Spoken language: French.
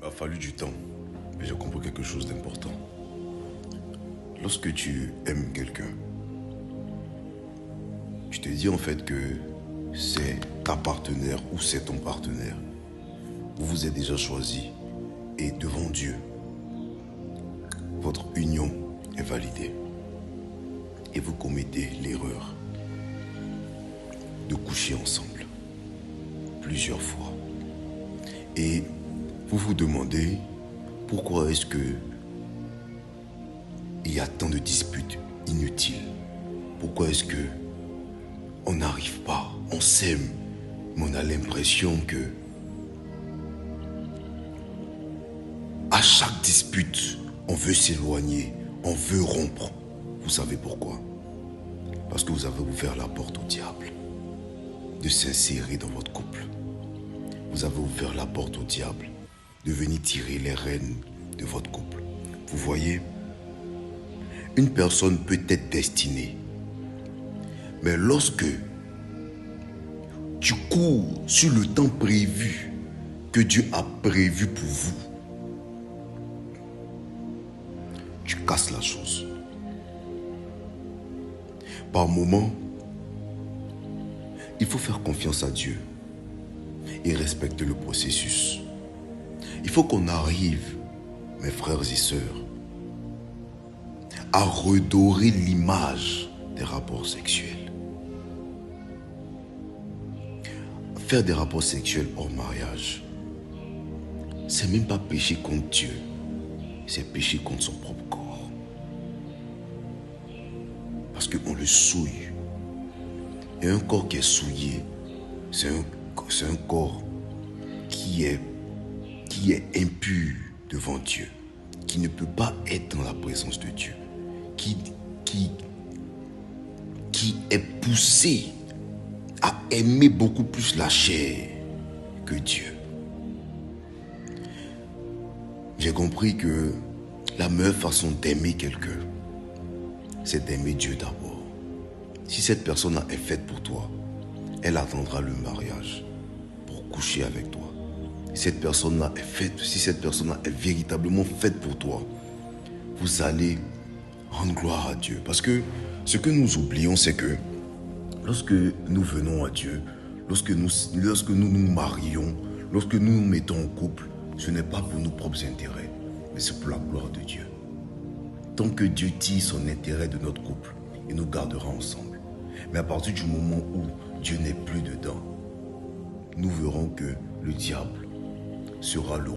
m'a fallu du temps, mais j'ai compris quelque chose d'important. Lorsque tu aimes quelqu'un, tu te dis en fait que c'est ta partenaire ou c'est ton partenaire. Vous vous êtes déjà choisi et devant Dieu, votre union est validée. Et vous commettez l'erreur de coucher ensemble plusieurs fois. Et vous vous demandez pourquoi est-ce que il y a tant de disputes inutiles. Pourquoi est-ce que on n'arrive pas, on s'aime, mais on a l'impression que à chaque dispute, on veut s'éloigner, on veut rompre. Vous savez pourquoi? Parce que vous avez ouvert la porte au diable de s'insérer dans votre couple. Vous avez ouvert la porte au diable de venir tirer les rênes de votre couple. Vous voyez, une personne peut être destinée, mais lorsque tu cours sur le temps prévu que Dieu a prévu pour vous, tu casses la chose. Par moments, il faut faire confiance à Dieu et respecter le processus. Il faut qu'on arrive, mes frères et sœurs, à redorer l'image des rapports sexuels. Faire des rapports sexuels hors mariage, c'est même pas pécher contre Dieu, c'est pécher contre son propre corps. Parce qu'on le souille. Et un corps qui est souillé, c'est un corps qui est impur devant Dieu, qui ne peut pas être dans la présence de Dieu, qui est poussé à aimer beaucoup plus la chair que Dieu. J'ai compris que la meilleure façon d'aimer quelqu'un, c'est d'aimer Dieu d'abord. Si cette personne-là est faite pour toi, elle attendra le mariage pour coucher avec toi. Si cette personne-là est véritablement faite pour toi, vous allez rendre gloire à Dieu. Parce que ce que nous oublions, c'est que lorsque nous venons à Dieu, lorsque nous nous marions, lorsque nous nous mettons en couple, ce n'est pas pour nos propres intérêts, mais c'est pour la gloire de Dieu. Tant que Dieu tire son intérêt de notre couple, il nous gardera ensemble. Mais à partir du moment où Dieu n'est plus dedans, nous verrons que le diable sera le